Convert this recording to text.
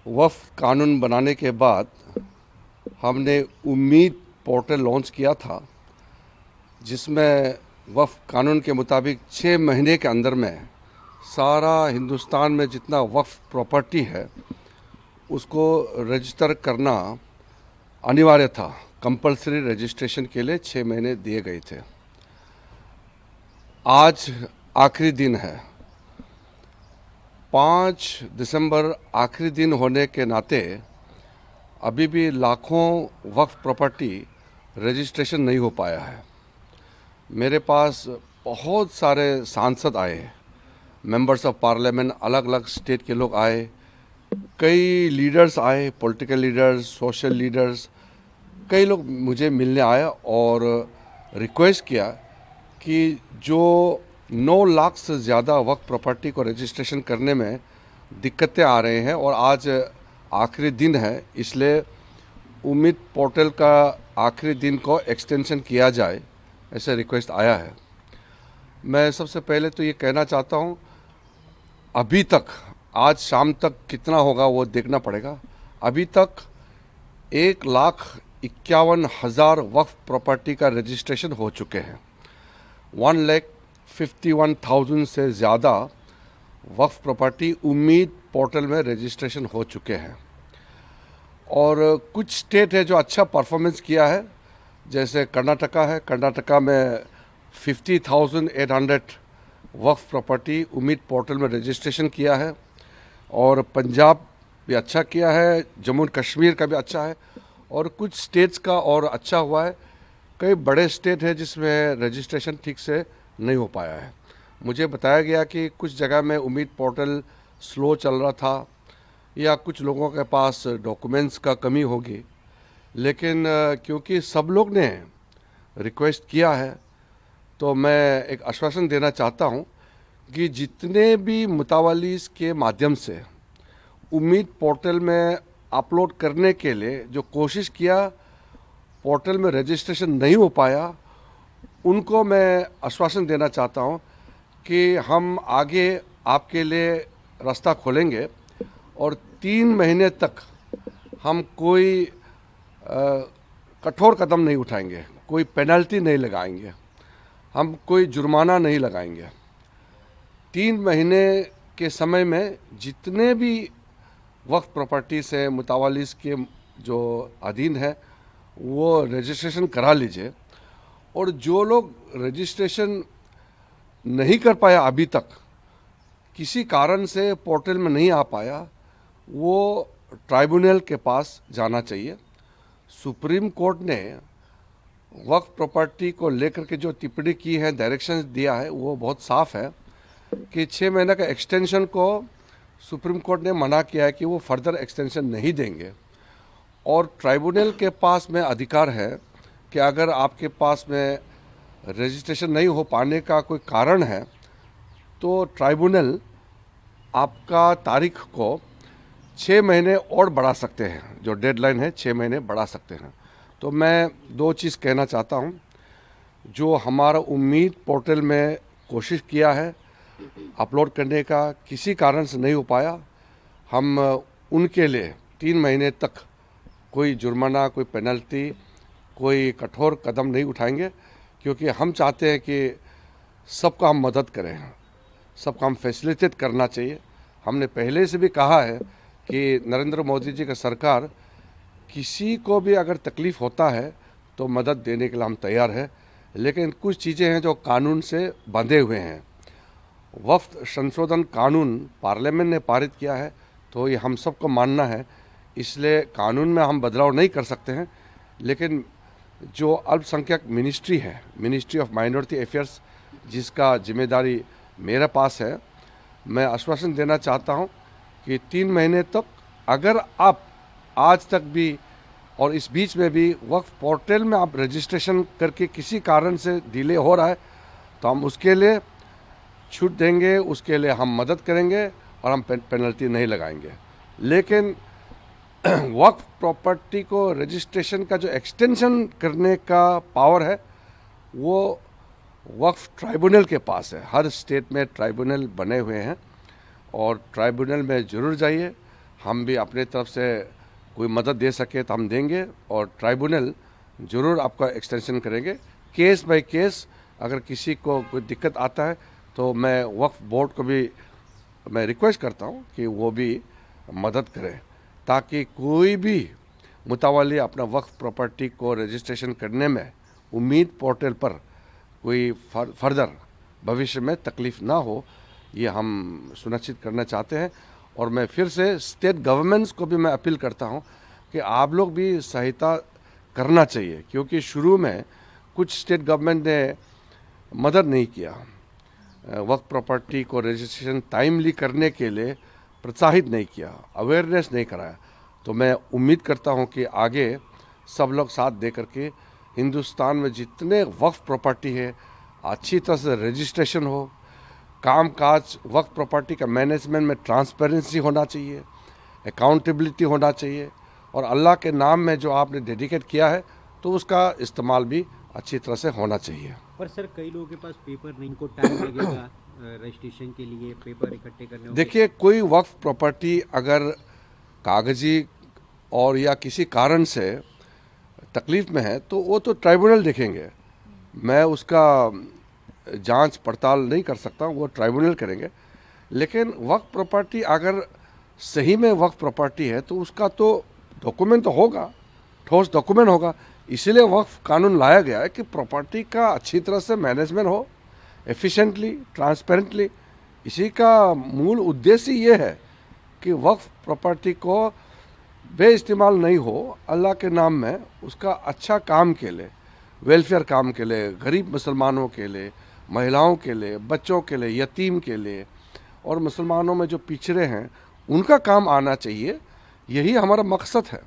वफ़्क़ कानून बनाने के बाद हमने उम्मीद पोर्टल लॉन्च किया था, जिसमें वफ़्क़ कानून के मुताबिक 6 महीने के अंदर में सारा हिंदुस्तान में जितना वक्फ प्रॉपर्टी है उसको रजिस्टर करना अनिवार्य था। कंपलसरी रजिस्ट्रेशन के लिए 6 महीने दिए गए थे। आज आखिरी दिन है। 5 दिसंबर आखिरी दिन होने के नाते अभी भी लाखों वक्फ प्रॉपर्टी रजिस्ट्रेशन नहीं हो पाया है। मेरे पास बहुत सारे सांसद आए, मेंबर्स ऑफ पार्लियामेंट, अलग अलग स्टेट के लोग आए, कई लीडर्स आए, पॉलिटिकल लीडर्स, सोशल लीडर्स, कई लोग मुझे मिलने आए और रिक्वेस्ट किया कि जो 9 लाख से ज़्यादा वक्फ प्रॉपर्टी को रजिस्ट्रेशन करने में दिक्कतें आ रहे हैं और आज आखिरी दिन है, इसलिए उम्मीद पोर्टल का आखिरी दिन को एक्सटेंशन किया जाए, ऐसे रिक्वेस्ट आया है। मैं सबसे पहले तो ये कहना चाहता हूँ, अभी तक आज शाम तक कितना होगा वो देखना पड़ेगा। अभी तक 1,51,000 वक्फ प्रॉपर्टी का रजिस्ट्रेशन हो चुके हैं। 1,51,000 से ज़्यादा वक्फ प्रॉपर्टी उम्मीद पोर्टल में रजिस्ट्रेशन हो चुके हैं। और कुछ स्टेट है जो अच्छा परफॉर्मेंस किया है, जैसे कर्नाटका है। कर्नाटका में 50,800 वक्फ प्रॉपर्टी उम्मीद पोर्टल में रजिस्ट्रेशन किया है। और पंजाब भी अच्छा किया है, जम्मू कश्मीर का भी अच्छा है, और कुछ स्टेट्स का और अच्छा हुआ है। कई बड़े स्टेट है जिसमें रजिस्ट्रेशन ठीक से नहीं हो पाया है। मुझे बताया गया कि कुछ जगह में उम्मीद पोर्टल स्लो चल रहा था या कुछ लोगों के पास डॉक्यूमेंट्स का कमी होगी, लेकिन क्योंकि सब लोग ने रिक्वेस्ट किया है तो मैं एक आश्वासन देना चाहता हूं कि जितने भी मुतावलीस के माध्यम से उम्मीद पोर्टल में अपलोड करने के लिए जो कोशिश किया, पोर्टल में रजिस्ट्रेशन नहीं हो पाया, उनको मैं आश्वासन देना चाहता हूं कि हम आगे आपके लिए रास्ता खोलेंगे और 3 महीने तक हम कोई कठोर कदम नहीं उठाएंगे, कोई पेनल्टी नहीं लगाएंगे, हम कोई जुर्माना नहीं लगाएंगे। 3 महीने के समय में जितने भी वक्फ प्रॉपर्टी से मुतावलीस के जो अधीन है वो रजिस्ट्रेशन करा लीजिए। और जो लोग रजिस्ट्रेशन नहीं कर पाया, अभी तक किसी कारण से पोर्टल में नहीं आ पाया, वो ट्राइब्यूनल के पास जाना चाहिए। सुप्रीम कोर्ट ने वक्फ प्रॉपर्टी को लेकर के जो टिप्पणी की है, डायरेक्शंस दिया है, वो बहुत साफ है कि 6 महीने का एक्सटेंशन को सुप्रीम कोर्ट ने मना किया है कि वो फर्दर एक्सटेंशन नहीं देंगे। और ट्राइब्यूनल के पास में अधिकार है कि अगर आपके पास में रजिस्ट्रेशन नहीं हो पाने का कोई कारण है तो ट्राइब्यूनल आपका तारीख को 6 महीने और बढ़ा सकते हैं। जो डेडलाइन है 6 महीने बढ़ा सकते हैं। तो मैं 2 चीज़ कहना चाहता हूं, जो हमारा उम्मीद पोर्टल में कोशिश किया है अपलोड करने का, किसी कारण से नहीं हो पाया, हम उनके लिए 3 महीने तक कोई जुर्माना, कोई पेनल्टी, कोई कठोर कदम नहीं उठाएंगे, क्योंकि हम चाहते हैं कि सबका हम मदद करें, सबका हम फैसिलिटेट करना चाहिए। हमने पहले से भी कहा है कि नरेंद्र मोदी जी का सरकार किसी को भी अगर तकलीफ़ होता है तो मदद देने के लिए हम तैयार है, लेकिन कुछ चीज़ें हैं जो कानून से बंधे हुए हैं। वक्फ संशोधन कानून पार्लियामेंट ने पारित किया है तो ये हम सबको मानना है, इसलिए कानून में हम बदलाव नहीं कर सकते हैं। लेकिन जो अल्पसंख्यक मिनिस्ट्री है, मिनिस्ट्री ऑफ माइनॉरिटी अफेयर्स, जिसका जिम्मेदारी मेरे पास है, मैं आश्वासन देना चाहता हूं कि 3 महीने तक अगर आप आज तक भी और इस बीच में भी वक्फ पोर्टल में आप रजिस्ट्रेशन करके किसी कारण से डिले हो रहा है तो हम उसके लिए छूट देंगे, उसके लिए हम मदद करेंगे और हम पेनल्टी नहीं लगाएंगे। लेकिन वक्फ प्रॉपर्टी को रजिस्ट्रेशन का जो एक्सटेंशन करने का पावर है वो वक्फ ट्राइब्यूनल के पास है। हर स्टेट में ट्राइब्यूनल बने हुए हैं और ट्राइब्यूनल में ज़रूर जाइए, हम भी अपने तरफ से कोई मदद दे सके तो हम देंगे, और ट्राइब्यूनल ज़रूर आपका एक्सटेंशन करेंगे केस बाय केस। अगर किसी को कोई दिक्कत आता है तो मैं वक्फ बोर्ड को भी मैं रिक्वेस्ट करता हूँ कि वो भी मदद करें, ताकि कोई भी मुतावाली अपना वक्फ प्रॉपर्टी को रजिस्ट्रेशन करने में उम्मीद पोर्टल पर कोई फर्दर भविष्य में तकलीफ़ ना हो, ये हम सुनिश्चित करना चाहते हैं। और मैं फिर से स्टेट गवर्नमेंट्स को भी मैं अपील करता हूँ कि आप लोग भी सहायता करना चाहिए, क्योंकि शुरू में कुछ स्टेट गवर्नमेंट ने मदद नहीं किया, वक्फ प्रॉपर्टी को रजिस्ट्रेशन टाइमली करने के लिए प्रोत्साहित नहीं किया, अवेयरनेस नहीं कराया। तो मैं उम्मीद करता हूं कि आगे सब लोग साथ दे करके हिंदुस्तान में जितने वक्फ प्रॉपर्टी है अच्छी तरह से रजिस्ट्रेशन हो, कामकाज वक्फ प्रॉपर्टी का मैनेजमेंट में ट्रांसपेरेंसी होना चाहिए, अकाउंटेबिलिटी होना चाहिए, और अल्लाह के नाम में जो आपने डेडिकेट किया है तो उसका इस्तेमाल भी अच्छी तरह से होना चाहिए। पर सर कई लोगों के पास पेपर नहीं, इनको टाइम लगेगा रजिस्ट्रेशन के लिए, पेपर इकट्ठे करने होंगे। देखिए, कोई वक्फ प्रॉपर्टी अगर कागजी और या किसी कारण से तकलीफ़ में है तो वो तो ट्राइब्यूनल देखेंगे, मैं उसका जांच पड़ताल नहीं कर सकता, वो ट्राइब्यूनल करेंगे। लेकिन वक्फ प्रॉपर्टी अगर सही में वक्फ प्रॉपर्टी है तो उसका तो डॉक्यूमेंट तो होगा, ठोस डॉक्यूमेंट होगा। इसीलिए वक्फ कानून लाया गया है कि प्रॉपर्टी का अच्छी तरह से मैनेजमेंट हो, एफिशिएंटली, ट्रांसपेरेंटली। इसी का मूल उद्देश्य ये है कि वक्फ प्रॉपर्टी को बेइस्तेमाल नहीं हो, अल्लाह के नाम में उसका अच्छा काम के लिए, वेलफेयर काम के लिए, गरीब मुसलमानों के लिए, महिलाओं के लिए, बच्चों के लिए, यतीम के लिए, और मुसलमानों में जो पिछड़े हैं उनका काम आना चाहिए। यही हमारा मकसद है।